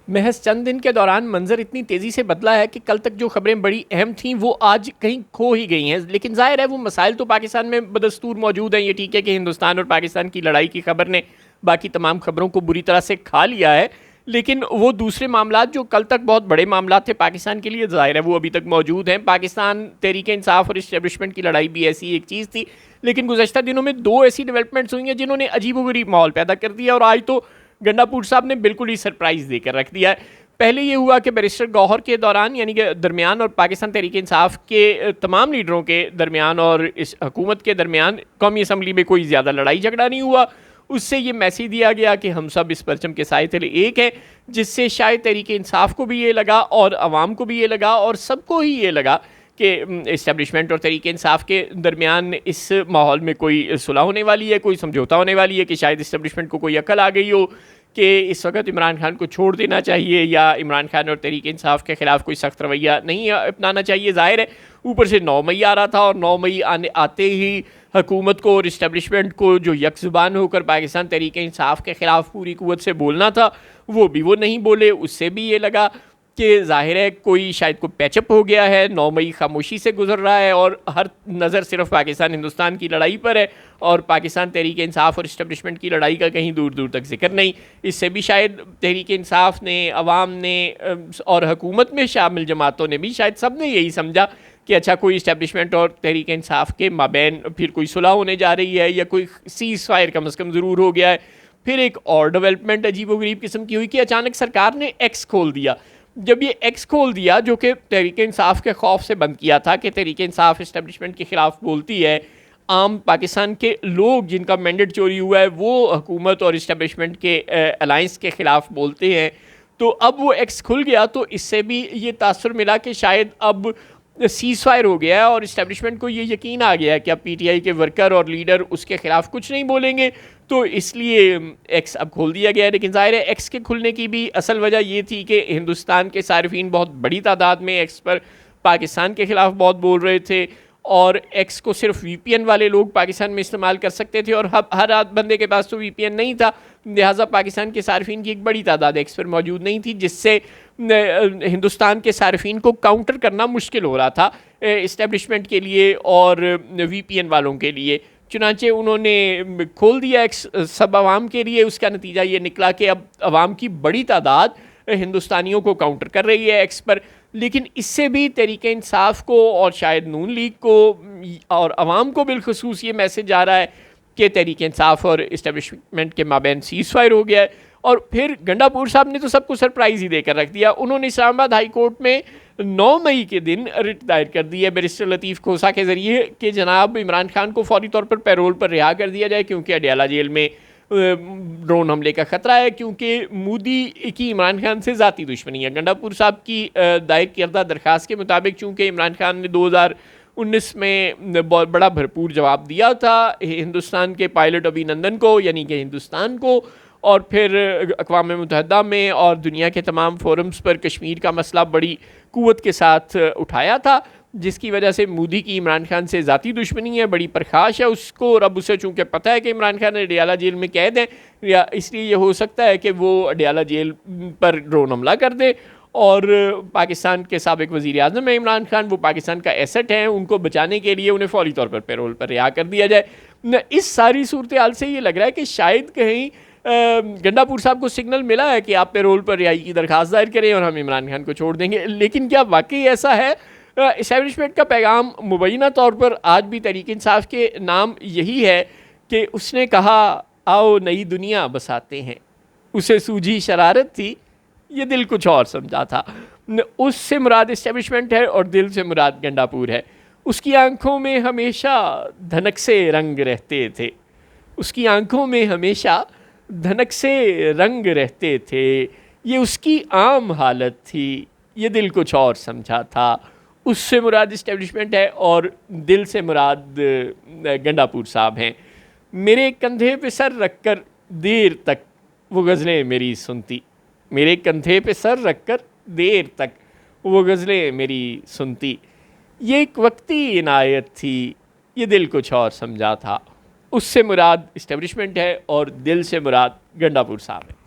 محض چند دن کے دوران منظر اتنی تیزی سے بدلا ہے کہ کل تک جو خبریں بڑی اہم تھیں وہ آج کہیں کھو ہی گئی ہیں. لیکن ظاہر ہے وہ مسائل تو پاکستان میں بدستور موجود ہیں. یہ ٹھیک ہے کہ ہندوستان اور پاکستان کی لڑائی کی خبر نے باقی تمام خبروں کو بری طرح سے کھا لیا ہے, لیکن وہ دوسرے معاملات جو کل تک بہت بڑے معاملات تھے پاکستان کے لیے, ظاہر ہے وہ ابھی تک موجود ہیں. پاکستان تحریک انصاف اور اسٹیبلشمنٹ کی لڑائی بھی ایسی ایک چیز تھی, لیکن گزشتہ دنوں میں دو ایسی ڈیولپمنٹس ہوئی ہیں جنہوں نے عجیب و غریب ماحول پیدا کر دیا, اور آج تو گنڈا پور صاحب نے بالکل ہی سرپرائز دے کر رکھ دیا ہے. پہلے یہ ہوا کہ بیرسٹر گوہر کے دوران یعنی کہ درمیان اور پاکستان تحریک انصاف کے تمام لیڈروں کے درمیان اور اس حکومت کے درمیان قومی اسمبلی میں کوئی زیادہ لڑائی جھگڑا نہیں ہوا. اس سے یہ میسیج دیا گیا کہ ہم سب اس پرچم کے سائے تلے ایک ہیں, جس سے شاید تحریک انصاف کو بھی یہ لگا اور عوام کو بھی یہ لگا اور سب کو ہی یہ لگا کہ اسٹیبلشمنٹ اور تحریک انصاف کے درمیان اس ماحول میں کوئی صلح ہونے والی ہے, کوئی سمجھوتا ہونے والی ہے, کہ شاید اسٹیبلشمنٹ کو کوئی عقل آ گئی ہو کہ اس وقت عمران خان کو چھوڑ دینا چاہیے یا عمران خان اور تحریک انصاف کے خلاف کوئی سخت رویہ نہیں اپنانا چاہیے. ظاہر ہے اوپر سے 9 مئی آ رہا تھا, اور 9 مئی آتے ہی حکومت کو اور اسٹیبلشمنٹ کو جو یک زبان ہو کر پاکستان تحریک انصاف کے خلاف پوری قوت سے بولنا تھا وہ نہیں بولے. اس سے بھی یہ لگا کہ ظاہر ہے کوئی شاید کوئی پیچ اپ ہو گیا ہے. 9 مئی خاموشی سے گزر رہا ہے اور ہر نظر صرف پاکستان ہندوستان کی لڑائی پر ہے, اور پاکستان تحریک انصاف اور اسٹیبلشمنٹ کی لڑائی کا کہیں دور دور تک ذکر نہیں. اس سے بھی شاید تحریک انصاف نے, عوام نے اور حکومت میں شامل جماعتوں نے بھی شاید سب نے یہی سمجھا کہ اچھا کوئی اسٹیبلشمنٹ اور تحریک انصاف کے مابین پھر کوئی صلح ہونے جا رہی ہے, یا کوئی سیز فائر کم از کم ضرور ہو گیا ہے. پھر ایک اور ڈیولپمنٹ عجیب و غریب قسم کی ہوئی کہ اچانک سرکار نے ایکس کھول دیا. جب یہ ایکس کھول دیا, جو کہ تحریک انصاف کے خوف سے بند کیا تھا کہ تحریک انصاف اسٹیبلشمنٹ کے خلاف بولتی ہے, عام پاکستان کے لوگ جن کا مینڈیٹ چوری ہوا ہے وہ حکومت اور اسٹیبلشمنٹ کے الائنس کے خلاف بولتے ہیں, تو اب وہ ایکس کھل گیا. تو اس سے بھی یہ تاثر ملا کہ شاید اب سیز فائر ہو گیا ہے اور اسٹیبلشمنٹ کو یہ یقین آ گیا ہے کہ اب پی ٹی آئی کے ورکر اور لیڈر اس کے خلاف کچھ نہیں بولیں گے, تو اس لیے ایکس اب کھول دیا گیا ہے. لیکن ظاہر ہے ایکس کے کھلنے کی بھی اصل وجہ یہ تھی کہ ہندوستان کے صارفین بہت بڑی تعداد میں ایکس پر پاکستان کے خلاف بہت بول رہے تھے, اور ایکس کو صرف وی پی این والے لوگ پاکستان میں استعمال کر سکتے تھے, اور ہر بندے کے پاس تو وی پی این نہیں تھا. لہٰذا پاکستان کے صارفین کی ایک بڑی تعداد ایکس پر موجود نہیں تھی, جس سے ہندوستان کے صارفین کو کاؤنٹر کرنا مشکل ہو رہا تھا اسٹیبلشمنٹ کے لیے اور وی پی این والوں کے لیے. چنانچہ انہوں نے کھول دیا ایکس سب عوام کے لیے. اس کا نتیجہ یہ نکلا کہ اب عوام کی بڑی تعداد ہندوستانیوں کو کاؤنٹر کر رہی ہے ایکس پر. لیکن اس سے بھی تحریک انصاف کو اور شاید نون لیگ کو اور عوام کو بالخصوص یہ میسج آ رہا ہے کہ تحریک انصاف اور اسٹیبلشمنٹ کے مابین سیز فائر ہو گیا ہے. اور پھر گنڈا پور صاحب نے تو سب کو سرپرائز ہی دے کر رکھ دیا. انہوں نے اسلام آباد ہائی کورٹ میں 9 مئی کے دن رٹ دائر کر دی ہے بیرسٹر لطیف کھوسا کے ذریعے کہ جناب عمران خان کو فوری طور پر پیرول پر رہا کر دیا جائے, کیونکہ اڈیالہ جیل میں ڈرون حملے کا خطرہ ہے, کیونکہ مودی کی عمران خان سے ذاتی دشمنی ہے. گنڈا پور صاحب کی دائر کردہ درخواست کے مطابق چونکہ عمران خان نے 2019 میں بڑا بھرپور جواب دیا تھا ہندوستان کے پائلٹ ابھی نندن کو, یعنی کہ ہندوستان کو, اور پھر اقوام متحدہ میں اور دنیا کے تمام فورمز پر کشمیر کا مسئلہ بڑی قوت کے ساتھ اٹھایا تھا, جس کی وجہ سے مودی کی عمران خان سے ذاتی دشمنی ہے, بڑی پرخاش ہے اس کو. اور اب اسے چونکہ پتہ ہے کہ عمران خان اڈیالہ جیل میں قید ہے, یا اس لیے یہ ہو سکتا ہے کہ وہ اڈیالہ جیل پر ڈرون حملہ کر دے, اور پاکستان کے سابق وزیر اعظم ہے عمران خان, وہ پاکستان کا ایسٹ ہیں, ان کو بچانے کے لیے انہیں فوری طور پر پیرول پر رہا کر دیا جائے. اس ساری صورتحال سے یہ لگ رہا ہے کہ شاید کہیں گنڈا پور صاحب کو سگنل ملا ہے کہ آپ پیرول پر رہائی کی درخواست دائر کریں اور ہم عمران خان کو چھوڑ دیں گے. لیکن کیا واقعی ایسا ہے؟ اسٹیبلشمنٹ کا پیغام مبینہ طور پر آج بھی تحریک انصاف کے نام یہی ہے کہ اس نے کہا آؤ نئی دنیا بساتے ہیں. اسے سوجھی شرارت تھی, یہ دل کچھ اور سمجھا تھا. اس سے مراد اسٹیبلشمنٹ ہے اور دل سے مراد گنڈا پور ہے. اس کی آنکھوں میں ہمیشہ دھنک سے رنگ رہتے تھے, اس کی آنکھوں میں ہمیشہ دھنک سے رنگ رہتے تھے, یہ اس کی عام حالت تھی, یہ دل کچھ اور سمجھا تھا. اس سے مراد اسٹیبلشمنٹ ہے اور دل سے مراد گنڈا پور صاحب ہیں. میرے کندھے پہ سر رکھ کر دیر تک وہ غزلیں میری سنتی, میرے کندھے پہ سر رکھ کر دیر تک وہ غزلیں میری سنتی, یہ ایک وقتی عنایت تھی, یہ دل کچھ اور سمجھا تھا. اس سے مراد اسٹیبلشمنٹ ہے اور دل سے مراد گنڈا پور صاحب ہے.